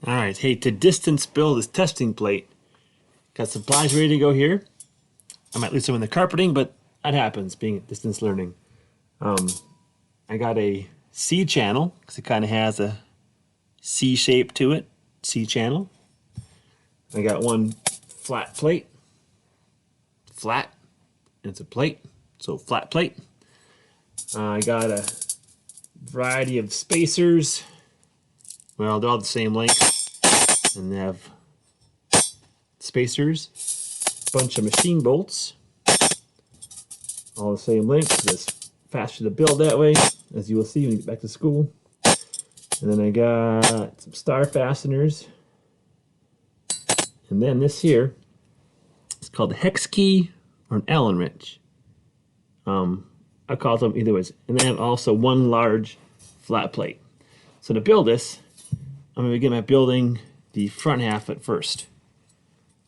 Alright, hey, to distance build this testing plate, got supplies ready to go here. I might lose some in the carpeting, but that happens being at distance learning. I got a C channel, because it kind of has a C shape to it, C channel. I got one flat plate, flat, and it's a plate, so flat plate. I got a variety of spacers. Well, they're all the same length, and they have spacers, a bunch of machine bolts, all the same length, because it's faster to build that way, as you will see when you get back to school. And then I got some star fasteners, and then this here, it's called a hex key or an Allen wrench. I call them either ways. And then I have also one large flat plate. So to build this, I'm going to begin by building the front half at first.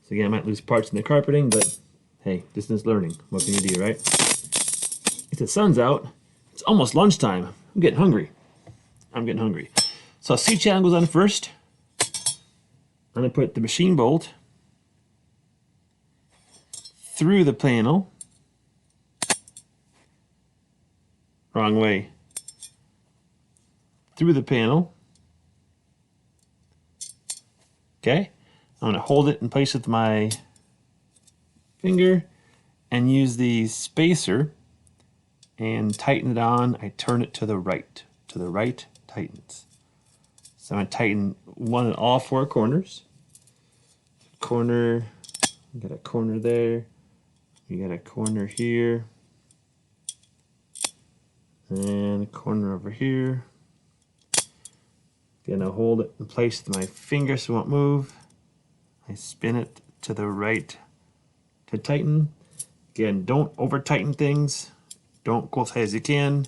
So again, I might lose parts in the carpeting, but hey, distance learning. What can you do, right? If the sun's out, it's almost lunchtime. I'm getting hungry. So C channel goes on first. I'm going to put the machine bolt through the panel. Wrong way. Through the panel. Okay. I'm going to hold it in place with my finger and use the spacer and tighten it on. I turn it to the right. To the right, tightens. So I'm going to tighten one at all four corners. Corner, you got a corner there. You got a corner here. And a corner over here. Then I hold it in place with my finger so it won't move. I spin it to the right to tighten. Again, don't over tighten things. Don't go as high as you can.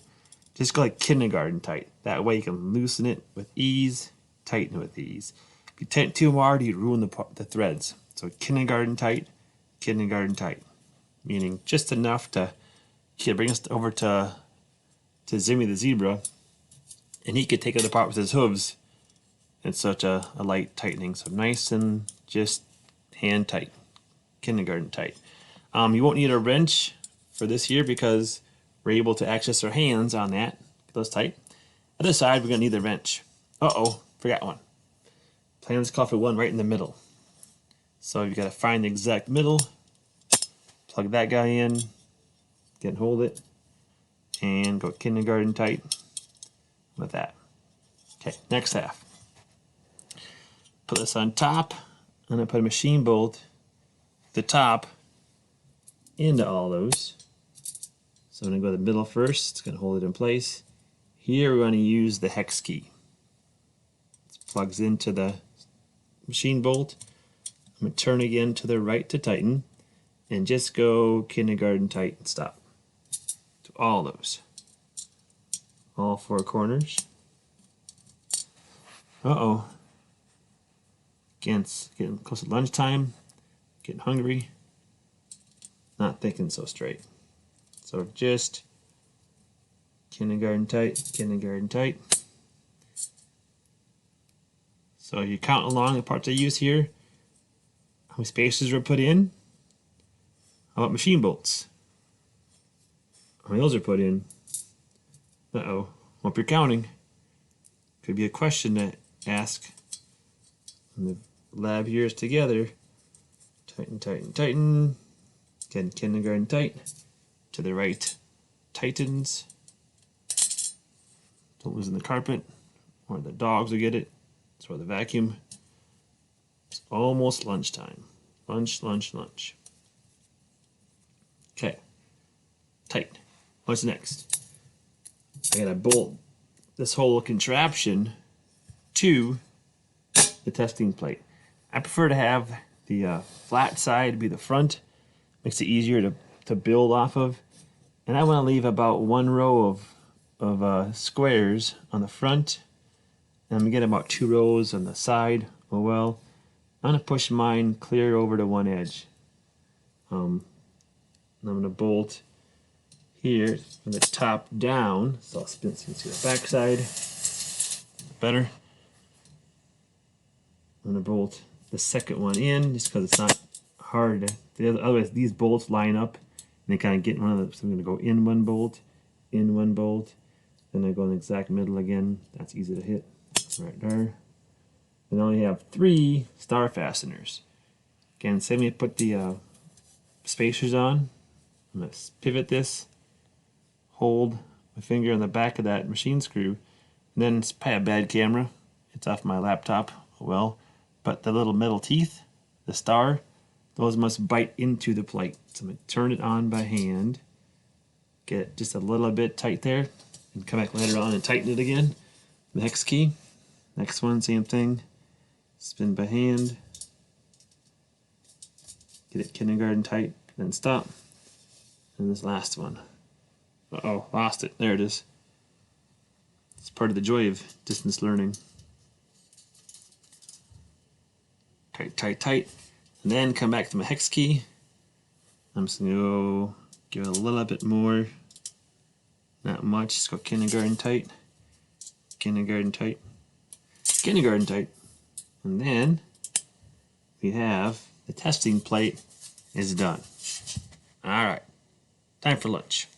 Just go like kindergarten tight. That way you can loosen it with ease, tighten it with ease. If you tighten too hard, you ruin the threads. So kindergarten tight, meaning just enough to bring us over to Zimmy the zebra, and he could take it apart with his hooves. It's such a light tightening, so nice and just hand tight, kindergarten tight. You won't need a wrench for this here because we're able to access our hands on that. Get those tight. Other side, we're gonna need the wrench. Uh-oh, forgot one. Plans call for one right in the middle. So you gotta find the exact middle, plug that guy in, again hold it, and go kindergarten tight with that. Okay, next half. Put this on top, and I put a machine bolt at the top into all those. So I'm going to go to the middle first. It's going to hold it in place. Here we're going to use the hex key. It plugs into the machine bolt. I'm going to turn again to the right to tighten, and just go kindergarten tight and stop. To all those. All four corners. Uh-oh. Again, it's getting close to lunchtime. Getting hungry. Not thinking so straight. So just kindergarten tight, kindergarten tight. So you count along the parts I use here. How many spacers were put in? How about machine bolts? How many those are put in? Uh-oh. Hope you're counting. Could be a question to ask. And the lab here is together. Tighten, tighten, tighten. Again, kindergarten tight. To the right. Tightens. Don't lose in the carpet, or the dogs will get it. Or the vacuum. It's almost lunchtime. Lunch, lunch, lunch. Okay. Tight. What's next? I gotta bolt this whole contraption to the testing plate. I prefer to have the flat side be the front. Makes it easier to build off of. And I want to leave about one row of squares on the front. And I'm going to get about 2 rows on the side. Oh well. I'm going to push mine clear over to one edge. I'm going to bolt here from the top down. So I'll spin so you can see the back side better. I'm gonna bolt the second one in just because it's not hard. Otherwise, these bolts line up and they kind of get in one of the. So I'm gonna go in one bolt, then I go in the exact middle again. That's easy to hit right there. And I only have 3 star fasteners. Again, same way I put the spacers on. I'm gonna pivot this, hold my finger on the back of that machine screw, and then it's probably a bad camera. It's off my laptop. Oh well. But the little metal teeth, the star, those must bite into the plate. So I'm going to turn it on by hand, get it just a little bit tight there, and come back later on and tighten it again. The hex key, next one, same thing. Spin by hand, get it kindergarten tight, then stop. And this last one. Uh-oh, lost it. There it is. It's part of the joy of distance learning. Tight, tight, tight. And then come back to my hex key. I'm just going to go give it a little bit more. Not much. Just go kindergarten tight. Kindergarten tight. Kindergarten tight. And then we have the testing plate is done. Alright. Time for lunch.